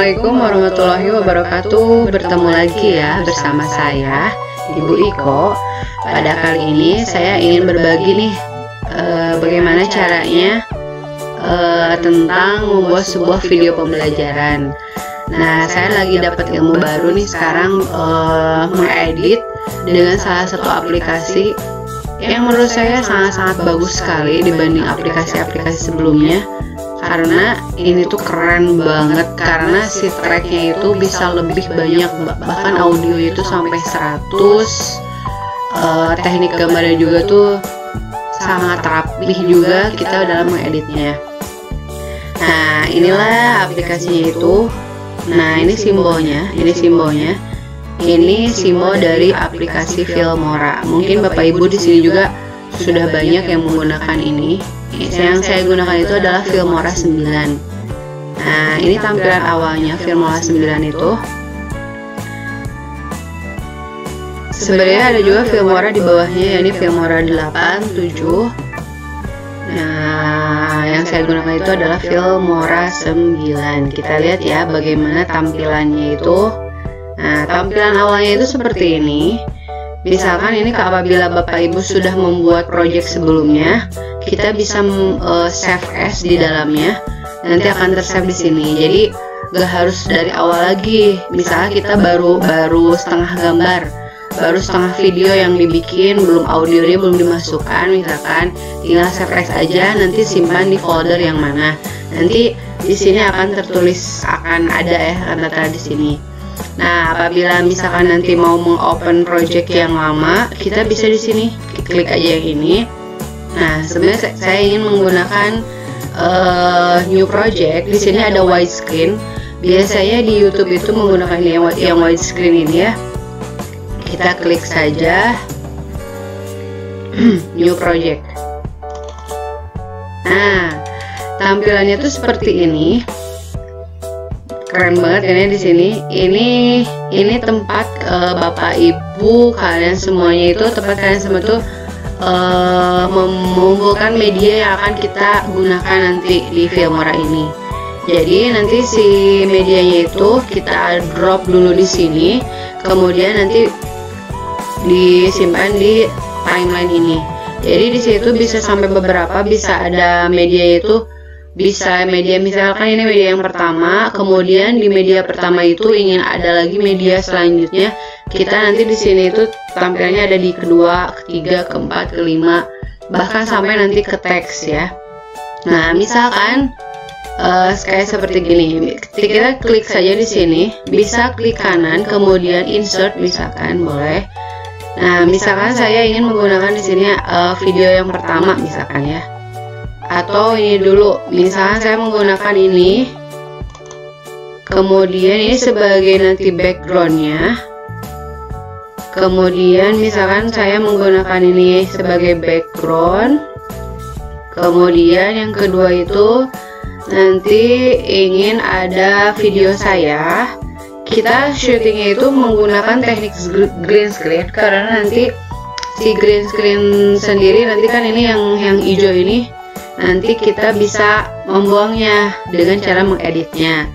Assalamualaikum warahmatullahi wabarakatuh. Bertemu lagi ya bersama saya Ibu Iko. Pada kali ini saya ingin berbagi nih bagaimana caranya tentang membuat sebuah video pembelajaran. Nah, saya lagi dapat ilmu baru nih sekarang, mengedit dengan salah satu aplikasi yang menurut saya sangat-sangat bagus sekali dibanding aplikasi-aplikasi sebelumnya. Karena ini tuh keren banget, karena si tracknya itu bisa lebih banyak, bahkan audio itu sampai 100. Teknik gambarnya juga tuh sangat rapih juga kita dalam mengeditnya. Nah, inilah aplikasinya itu. Nah, ini simbolnya, ini simbol dari aplikasi Filmora. Mungkin Bapak Ibu di sini juga sudah banyak yang menggunakan ini. Yang saya gunakan itu adalah Filmora 9. Nah, ini tampilan awalnya Filmora 9 itu. Sebenarnya ada juga Filmora di bawahnya, yakni Filmora 8, 7. Nah, yang saya gunakan itu adalah Filmora 9. Kita lihat ya bagaimana tampilannya itu. Nah, tampilan awalnya itu seperti ini. Misalkan ini apabila Bapak Ibu sudah membuat project sebelumnya, kita bisa save as di dalamnya. Nanti akan tersave di sini. Jadi gak harus dari awal lagi. Misalnya kita baru setengah gambar, baru setengah video yang dibikin, belum audionya belum dimasukkan, misalkan tinggal save as aja, nanti simpan di folder yang mana. Nanti di sini akan tertulis, akan ada ya kata-kata di sini. Nah, apabila misalkan nanti mau mengopen project yang lama, kita bisa di sini klik aja yang ini. Nah, sebenarnya saya ingin menggunakan new project. Di sini ada widescreen. Biasanya di YouTube itu menggunakan yang widescreen ini ya. Kita klik saja new project. Nah, tampilannya tuh seperti ini. Keren banget kan ya di sini. Ini tempat Bapak Ibu kalian semuanya itu, tempat kalian semua tuh mengumpulkan media yang akan kita gunakan nanti di Filmora ini. Jadi nanti si medianya itu kita drop dulu di sini, kemudian nanti disimpan di timeline ini. Jadi di situ bisa sampai beberapa, bisa ada media itu. Bisa media, misalkan ini media yang pertama, kemudian di media pertama itu ingin ada lagi media selanjutnya, kita nanti di sini itu tampilannya ada di kedua, ketiga, keempat, kelima, bahkan sampai nanti ke teks ya. Nah, misalkan kayak seperti gini, kita klik saja di sini, bisa klik kanan, kemudian insert misalkan boleh. Nah, misalkan saya ingin menggunakan di sini video yang pertama misalkan ya. Atau ini dulu, misalnya saya menggunakan ini, kemudian ini sebagai nanti backgroundnya, kemudian misalkan saya menggunakan ini sebagai background, kemudian yang kedua itu nanti ingin ada video saya, kita syutingnya itu menggunakan teknik green screen, karena nanti si green screen sendiri nanti kan ini yang hijau ini, nanti kita bisa membuangnya dengan cara mengeditnya.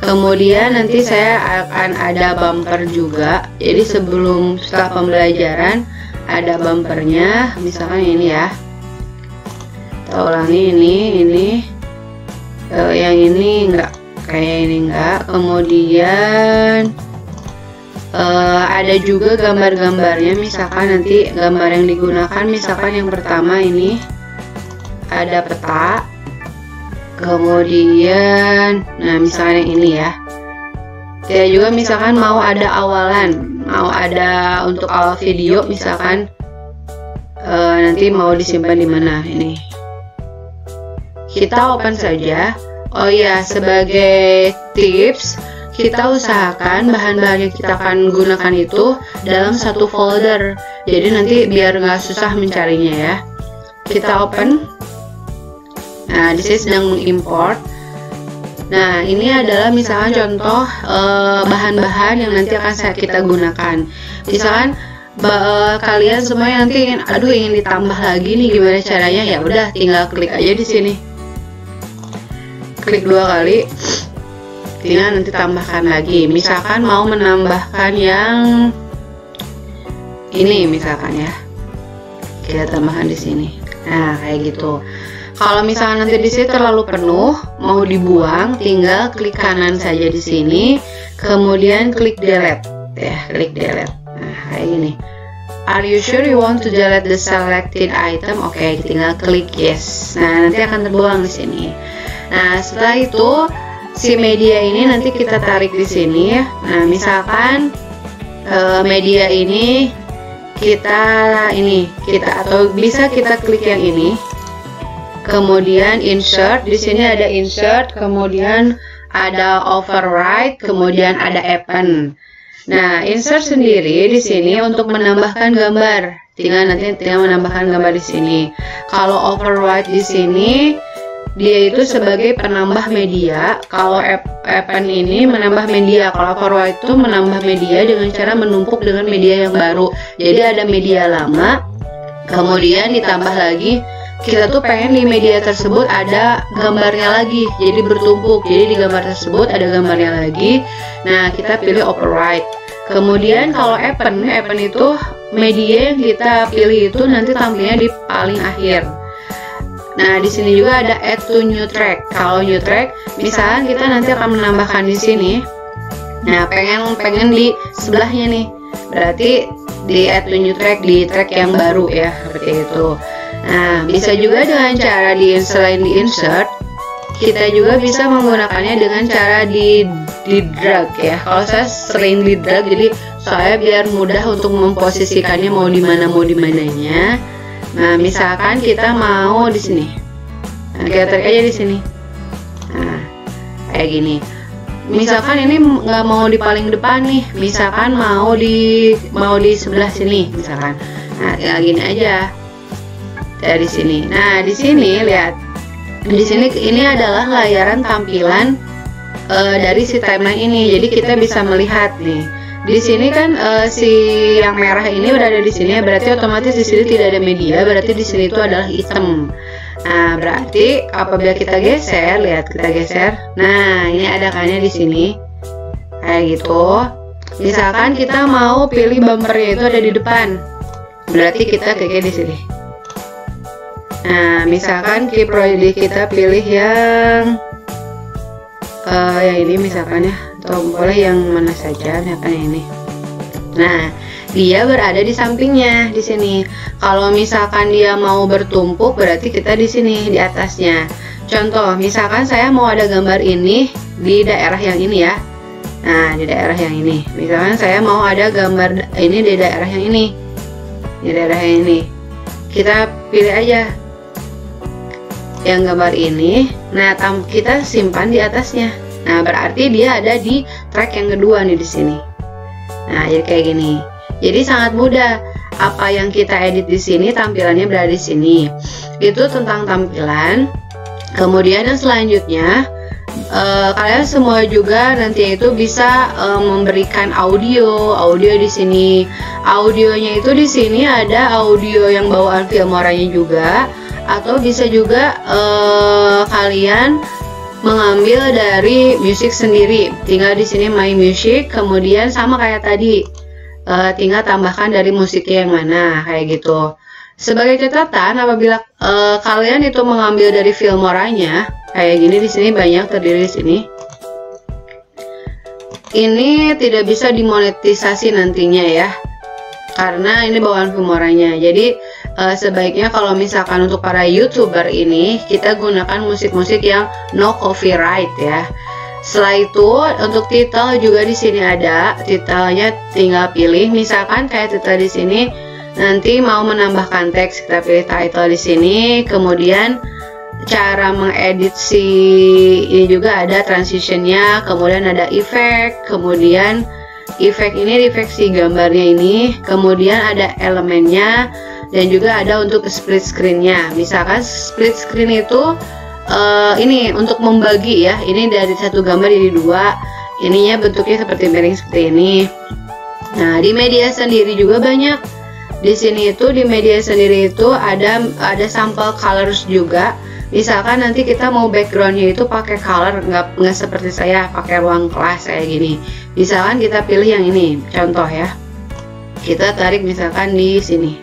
Kemudian nanti saya akan ada bumper juga. Jadi setelah pembelajaran ada bumpernya, misalkan ini ya. Kita ulangi ini yang ini enggak, kayak ini enggak. Kemudian ada juga gambar-gambarnya, misalkan nanti gambar yang digunakan, misalkan yang pertama ini ada peta, kemudian nah misalnya ini ya, kita juga misalkan mau ada awalan, mau ada untuk awal video misalkan, nanti mau disimpan di mana, ini kita open saja. Oh ya, sebagai tips, kita usahakan bahan-bahan yang kita akan gunakan itu dalam satu folder, jadi nanti biar nggak susah mencarinya ya. Kita open. Nah, di sini sedang mengimport. Nah, ini adalah misalkan contoh bahan-bahan yang nanti akan kita gunakan. Misalkan kalian semuanya nanti ingin ditambah lagi nih, gimana caranya? Ya udah, tinggal klik aja di sini. Klik 2 kali. tinggal nanti tambahkan lagi. Misalkan mau menambahkan yang ini misalkan ya, kita tambahkan di sini. Nah kayak gitu. Kalau misalkan nanti di sini terlalu penuh, mau dibuang, tinggal klik kanan saja di sini, kemudian klik delete ya, klik delete. Nah kayak gini. Are you sure you want to delete the selected item? Oke, tinggal klik yes. Nah nanti akan terbuang di sini. Nah setelah itu si media ini nanti kita tarik di sini ya. Nah misalkan media ini kita atau bisa kita klik yang ini, kemudian insert. Di sini ada insert, kemudian ada override, kemudian ada append. Nah insert sendiri di sini untuk menambahkan gambar, tinggal menambahkan gambar di sini. Kalau override di sini dia itu sebagai penambah media. Kalau append ini menambah media. Kalau override itu menambah media dengan cara menumpuk dengan media yang baru. Jadi ada media lama, kemudian ditambah lagi. Kita tuh pengen di media tersebut ada gambarnya lagi, jadi bertumpuk. Jadi di gambar tersebut ada gambarnya lagi. Nah kita pilih override. Kemudian kalau append itu media yang kita pilih itu nanti tampilnya di paling akhir. Nah di sini juga ada add to new track. Kalau new track, misalkan kita nanti akan menambahkan di sini. Nah pengen di sebelahnya nih, berarti di add to new track, di track yang baru ya, seperti itu. Nah bisa juga dengan cara selain di insert, kita juga bisa menggunakannya dengan cara di drag ya. Kalau saya sering di drag, jadi saya biar mudah untuk memposisikannya mau di mananya. Nah, misalkan kita mau di sini, nah, kita tarik aja di sini. Nah, kayak gini. Misalkan ini nggak mau di paling depan nih, misalkan mau di sebelah sini, misalkan. Nah, tinggal gini aja dari sini. Nah, di sini lihat, di sini ini adalah layaran tampilan dari si timeline ini. Jadi kita bisa melihat nih. Di sini kan si yang merah ini udah ada di sini ya, berarti otomatis di sini tidak ada media, berarti di sini itu adalah item. Nah, berarti apabila kita geser, lihat kita geser. Nah, ini ada kannya di sini. Kayak gitu. Misalkan kita mau pilih bumpernya itu ada di depan. Berarti kita kliknya di sini. Nah, misalkan kita pilih yang ini misalkan ya, atau boleh yang mana saja, misalkan ini. Nah, dia berada di sampingnya di sini. Kalau misalkan dia mau bertumpuk, berarti kita di sini di atasnya. Contoh, misalkan saya mau ada gambar ini di daerah yang ini ya. Nah, di daerah yang ini. Misalkan saya mau ada gambar ini di daerah yang ini. Di daerah yang ini. Kita pilih aja yang gambar ini. Nah, kita simpan di atasnya. Nah, berarti dia ada di track yang kedua nih di sini. Nah, jadi kayak gini. Jadi sangat mudah. Apa yang kita edit di sini tampilannya berada di sini. Itu tentang tampilan. Kemudian yang selanjutnya, kalian semua juga nanti itu bisa memberikan audio di sini. Audionya itu di sini ada audio yang bawaan Filmoranya juga, atau bisa juga kalian mengambil dari musik sendiri. Tinggal di sini My Music, kemudian sama kayak tadi, tinggal tambahkan dari musiknya yang mana, kayak gitu. Sebagai catatan, apabila kalian itu mengambil dari Filmoranya, kayak gini di sini banyak terdiri di sini. Ini tidak bisa dimonetisasi nantinya ya, karena ini bawaan Filmoranya. Jadi sebaiknya kalau misalkan untuk para YouTuber ini, kita gunakan musik-musik yang no copyright ya. Setelah itu untuk titel juga di sini ada titelnya, tinggal pilih. Misalkan kayak titel di sini, nanti mau menambahkan teks, kita pilih title di sini. Kemudian cara mengedit ini juga ada transitionnya, kemudian ada efek, kemudian efek ini efek si gambarnya ini, kemudian ada elemennya, dan juga ada untuk split screennya. Misalkan split screen itu ini untuk membagi ya, ini dari satu gambar jadi dua, ininya bentuknya seperti miring seperti ini. Nah, di media sendiri juga banyak. Di sini itu di media sendiri itu ada sampel colors juga. Misalkan nanti kita mau backgroundnya itu pakai color, nggak seperti saya pakai ruang kelas kayak gini. Misalkan kita pilih yang ini, contoh ya. Kita tarik misalkan di sini.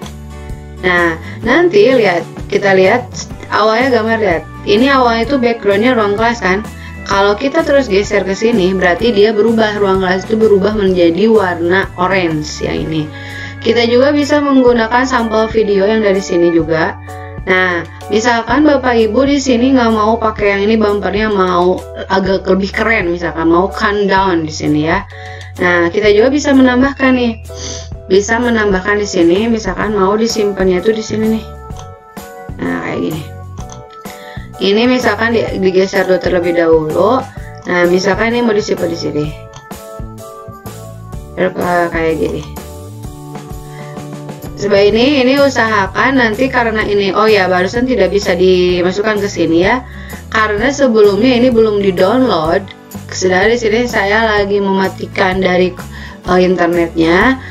Nah, nanti kita lihat awalnya gambar, lihat. Ini awalnya itu backgroundnya ruang kelas kan. Kalau kita terus geser ke sini, berarti dia berubah, ruang kelas itu berubah menjadi warna orange yang ini. Kita juga bisa menggunakan sampel video yang dari sini juga. Nah, misalkan Bapak Ibu di sini nggak mau pakai yang ini, bumpernya mau agak lebih keren, misalkan mau countdown di sini ya. Nah, kita juga bisa menambahkan nih, bisa menambahkan di sini, misalkan mau disimpannya itu di sini nih. Nah, kayak gini. Ini misalkan digeser dulu terlebih dahulu. Nah, misalkan ini mau disimpan di sini, kayak gini. Sebab ini usahakan nanti, karena ini, oh ya, barusan tidak bisa dimasukkan ke sini ya, karena sebelumnya ini belum di-download. Sedangkan di sini saya lagi mematikan dari internetnya.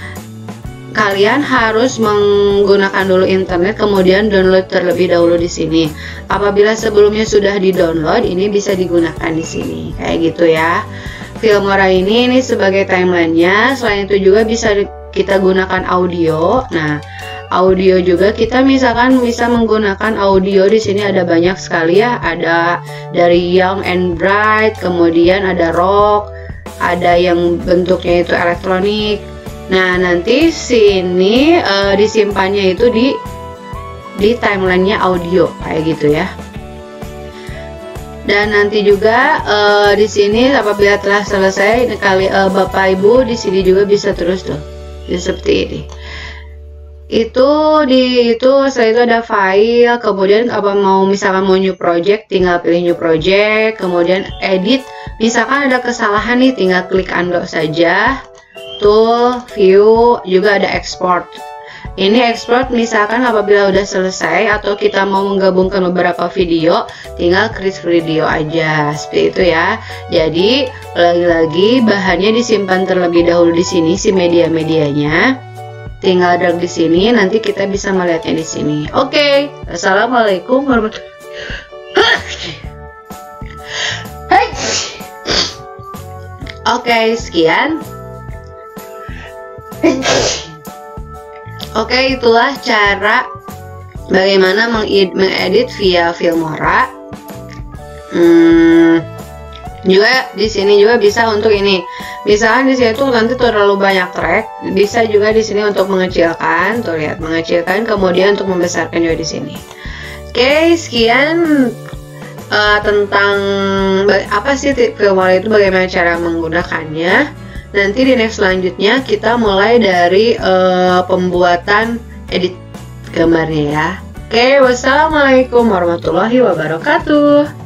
Kalian harus menggunakan dulu internet, kemudian download terlebih dahulu di sini. Apabila sebelumnya sudah di-download, ini bisa digunakan di sini, kayak gitu ya. Filmora ini sebagai timelinenya. Selain itu juga bisa kita gunakan audio. Nah, audio juga kita misalkan bisa menggunakan audio di sini, ada banyak sekali ya. Ada dari Young and Bright, kemudian ada rock, ada yang bentuknya itu elektronik. Nah, nanti sini disimpannya itu di timelinenya audio kayak gitu ya. Dan nanti juga di sini apabila telah selesai Bapak Ibu di sini juga bisa terus tuh seperti ini. Setelah itu ada file, kemudian misalkan mau new project, tinggal pilih new project, kemudian edit. Misalkan ada kesalahan nih, tinggal klik undo saja. Tool, view, juga ada export. Ini export misalkan apabila udah selesai atau kita mau menggabungkan beberapa video, tinggal create video aja, seperti itu ya. Jadi lagi-lagi bahannya disimpan terlebih dahulu di sini, si media-medianya. Tinggal drag di sini, nanti kita bisa melihatnya di sini. Oke, assalamualaikum warahmatullahi wabarakatuh. Oke, sekian. Oke, itulah cara bagaimana mengedit via Filmora. Juga di sini juga bisa untuk ini. Misalkan di sini tuh nanti terlalu banyak track, bisa juga di sini untuk mengecilkan. Tuh lihat, mengecilkan, kemudian untuk membesarkan juga di sini. Oke, sekian tentang apa sih Filmora itu, bagaimana cara menggunakannya. Nanti di next selanjutnya kita mulai dari pembuatan edit gambarnya ya. Oke, wassalamualaikum warahmatullahi wabarakatuh.